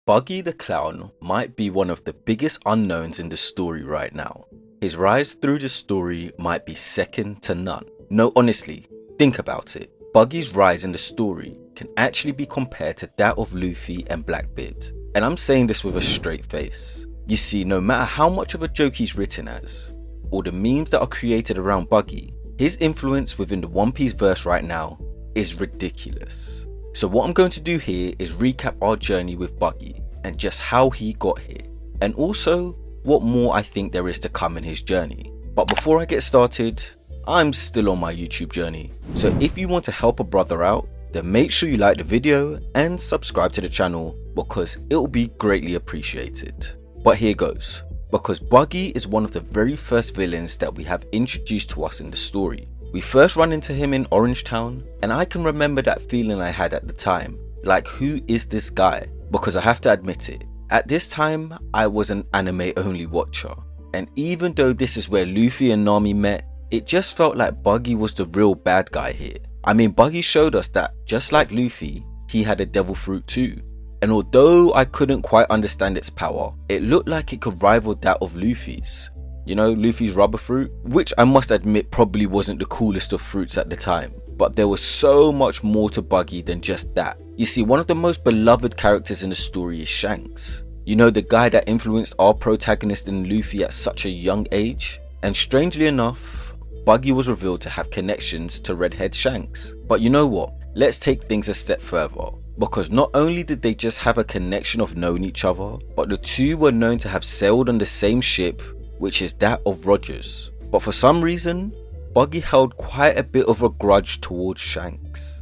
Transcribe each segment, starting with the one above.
Buggy the Clown might be one of the biggest unknowns in the story right now. His rise through the story might be second to none. No, honestly, think about it. Buggy's rise in the story can actually be compared to that of Luffy and Blackbeard. And I'm saying this with a straight face. You see, no matter how much of a joke he's written as, or the memes that are created around Buggy, his influence within the One Piece verse right now is ridiculous. So what I'm going to do here is recap our journey with Buggy and just how he got here, and also what more I think there is to come in his journey. But before I get started, I'm still on my YouTube journey, so if you want to help a brother out, then make sure you like the video and subscribe to the channel because it will be greatly appreciated. But here goes, because Buggy is one of the very first villains that we have introduced to us in the story. We first run into him in Orange Town, and I can remember that feeling I had at the time, like who is this guy? Because I have to admit it, at this time I was an anime only watcher, and even though this is where Luffy and Nami met, it just felt like Buggy was the real bad guy here. I mean, Buggy showed us that just like Luffy, he had a devil fruit too, and although I couldn't quite understand its power, it looked like it could rival that of Luffy's. You know, Luffy's rubber fruit, which I must admit probably wasn't the coolest of fruits at the time. But there was so much more to Buggy than just that. You see, one of the most beloved characters in the story is Shanks. You know, the guy that influenced our protagonist in Luffy at such a young age. And strangely enough, Buggy was revealed to have connections to Redhead Shanks. But you know what? Let's take things a step further. Because not only did they just have a connection of knowing each other, but the two were known to have sailed on the same ship, which is that of Rogers. But for some reason, Buggy held quite a bit of a grudge towards Shanks.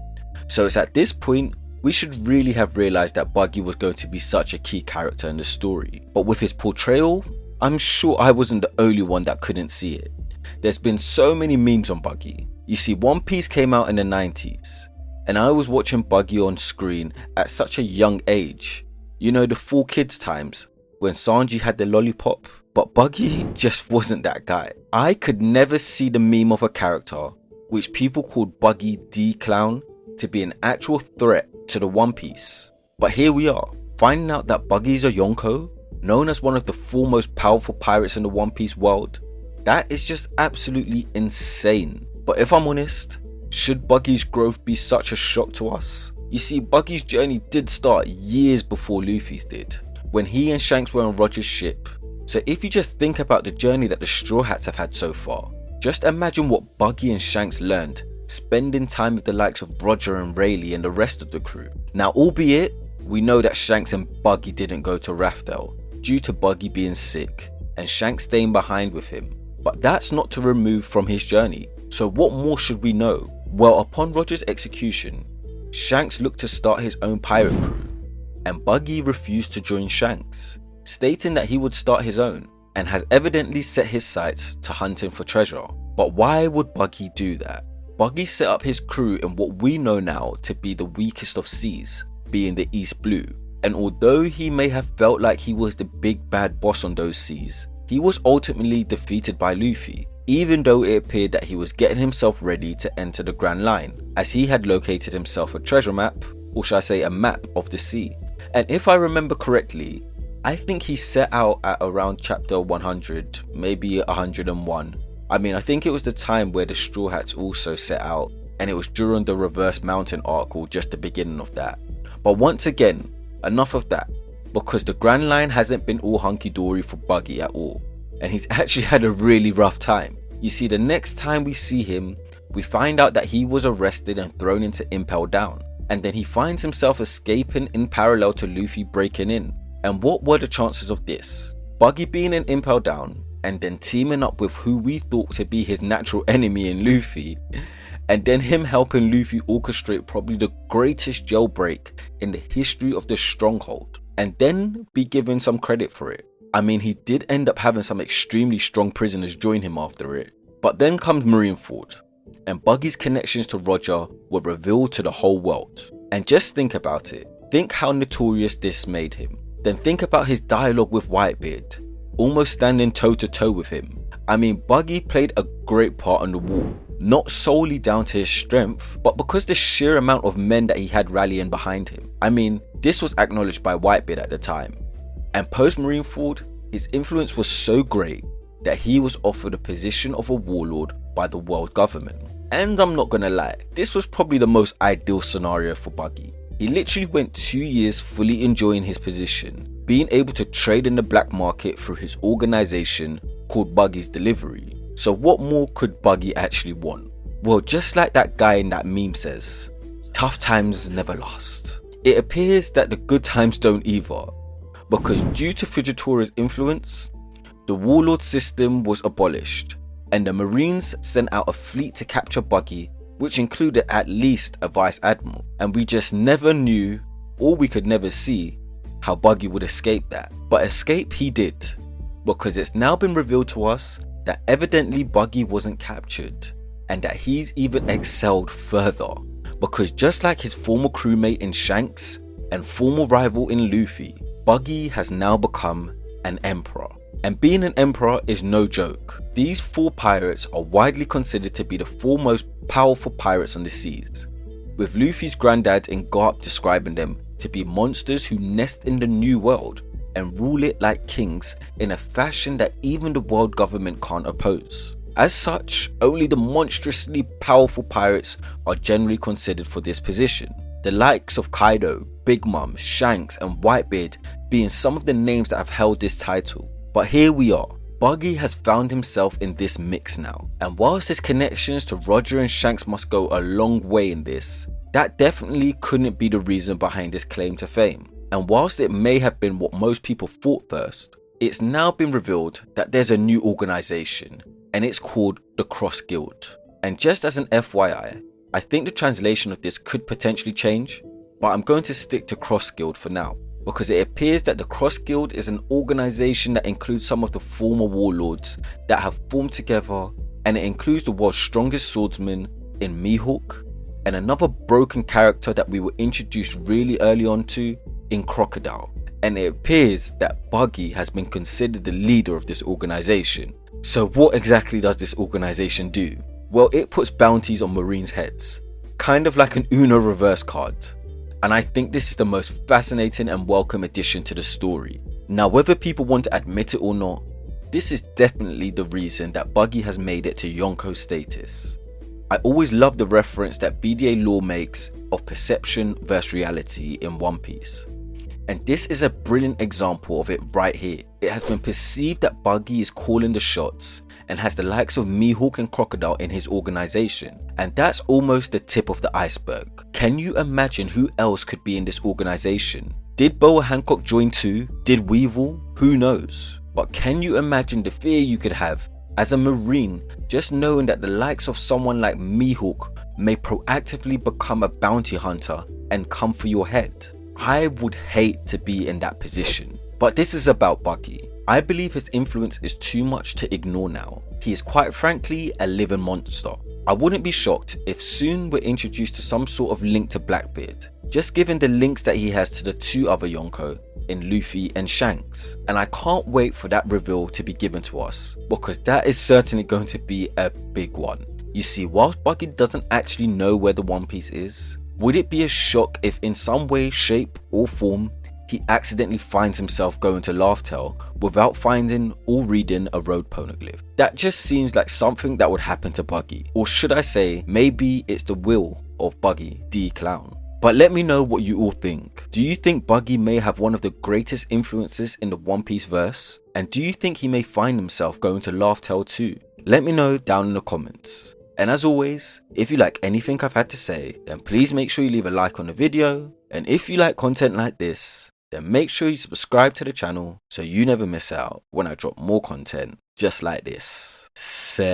So it's at this point we should really have realised that Buggy was going to be such a key character in the story. But with his portrayal, I'm sure I wasn't the only one that couldn't see it. There's been so many memes on Buggy. You see, One Piece came out in the 90s, and I was watching Buggy on screen at such a young age. You know, the 4Kids times when Sanji had the lollipop. But Buggy just wasn't that guy. I could never see the meme of a character, which people called Buggy D Clown, to be an actual threat to the One Piece. But here we are, finding out that Buggy's a Yonko, known as one of the 4 most powerful pirates in the One Piece world. That is just absolutely insane. But if I'm honest, should Buggy's growth be such a shock to us? You see, Buggy's journey did start years before Luffy's did, when he and Shanks were on Roger's ship. So if you just think about the journey that the Straw Hats have had so far, just imagine what Buggy and Shanks learned spending time with the likes of Roger and Rayleigh and the rest of the crew. Now, albeit we know that Shanks and Buggy didn't go to Raftel due to Buggy being sick and Shanks staying behind with him, but that's not to remove from his journey. So what more should we know? Well, upon Roger's execution, Shanks looked to start his own pirate crew, and Buggy refused to join Shanks, stating that he would start his own, and has evidently set his sights to hunting for treasure. But why would Buggy do that? Buggy set up his crew in what we know now to be the weakest of seas, being the East Blue, and although he may have felt like he was the big bad boss on those seas, he was ultimately defeated by Luffy, even though it appeared that he was getting himself ready to enter the Grand Line, as he had located himself a treasure map, or should I say a map of the sea. And if I remember correctly, I think he set out at around chapter 100, maybe 101. I mean, I think it was the time where the Straw Hats also set out, and it was during the Reverse Mountain arc, or just the beginning of that. But once again, enough of that, because the Grand Line hasn't been all hunky-dory for Buggy at all, and he's actually had a really rough time. You see, the next time we see him, we find out that he was arrested and thrown into Impel Down, and then he finds himself escaping in parallel to Luffy breaking in. And what were the chances of this? Buggy being in Impel Down and then teaming up with who we thought to be his natural enemy in Luffy, and then him helping Luffy orchestrate probably the greatest jailbreak in the history of the Stronghold, and then be given some credit for it. I mean, he did end up having some extremely strong prisoners join him after it. But then comes Marineford, and Buggy's connections to Roger were revealed to the whole world. And just think about it. Think how notorious this made him. Then think about his dialogue with Whitebeard, almost standing toe to toe with him. I mean, Buggy played a great part on the wall, not solely down to his strength, but because the sheer amount of men that he had rallying behind him. I mean, This was acknowledged by Whitebeard at the time, and post Marineford, his influence was so great that he was offered a position of a warlord by the world government. And I'm not gonna lie, this was probably the most ideal scenario for Buggy. He literally went 2 years fully enjoying his position, being able to trade in the black market through his organization called Buggy's Delivery. So what more could Buggy actually want? Well, just like that guy in that meme says, tough times never last. It appears that the good times don't either, because due to Fujitora's influence, the warlord system was abolished, and the Marines sent out a fleet to capture Buggy, which included at least a vice admiral, and we just never knew, or we could never see, how Buggy would escape that. But escape he did, because it's now been revealed to us that evidently Buggy wasn't captured, and that he's even excelled further, because just like his former crewmate in Shanks and former rival in Luffy, Buggy has now become an emperor. And being an emperor is no joke. These 4 pirates are widely considered to be the 4 most powerful pirates on the seas, with Luffy's granddad in Garp describing them to be monsters who nest in the new world and rule it like kings in a fashion that even the world government can't oppose. As such, only the monstrously powerful pirates are generally considered for this position, the likes of Kaido, Big Mom, Shanks and Whitebeard being some of the names that have held this title. But here we are, Buggy has found himself in this mix now, and whilst his connections to Roger and Shanks must go a long way in this, that definitely couldn't be the reason behind his claim to fame. And whilst it may have been what most people thought first, it's now been revealed that there's a new organisation, and it's called the Cross Guild. And just as an FYI, I think the translation of this could potentially change, but I'm going to stick to Cross Guild for now, because it appears that the Cross Guild is an organisation that includes some of the former warlords that have formed together, and it includes the world's strongest swordsman in Mihawk, and another broken character that we were introduced really early on to in Crocodile. And it appears that Buggy has been considered the leader of this organisation. So what exactly does this organisation do? Well, it puts bounties on Marines' heads, kind of like an Uno reverse card. And I think this is the most fascinating and welcome addition to the story. Now, whether people want to admit it or not, this is definitely the reason that Buggy has made it to Yonko status. I always love the reference that BDA lore makes of perception versus reality in One Piece. And this is a brilliant example of it right here. It has been perceived that Buggy is calling the shots and has the likes of Mihawk and Crocodile in his organisation. And that's almost the tip of the iceberg. Can you imagine who else could be in this organisation? Did Boa Hancock join too? Did Weevil? Who knows? But can you imagine the fear you could have as a Marine just knowing that the likes of someone like Mihawk may proactively become a bounty hunter and come for your head? I would hate to be in that position. But this is about Buggy. I believe his influence is too much to ignore now. He is quite frankly a living monster. I wouldn't be shocked if soon we're introduced to some sort of link to Blackbeard, just given the links that he has to the 2 other Yonko in Luffy and Shanks. And I can't wait for that reveal to be given to us, because that is certainly going to be a big one. You see, whilst Buggy doesn't actually know where the One Piece is, would it be a shock if in some way, shape or form he accidentally finds himself going to Laugh Tale without finding or reading a road poneglyph? That just seems like something that would happen to Buggy, or should I say maybe it's the will of Buggy D Clown. But let me know what you all think. Do you think Buggy may have one of the greatest influences in the One Piece verse? And do you think he may find himself going to Laugh Tale too? Let me know down in the comments. And as always, if you like anything I've had to say, then please make sure you leave a like on the video. And if you like content like this, then make sure you subscribe to the channel so you never miss out when I drop more content just like this. Say.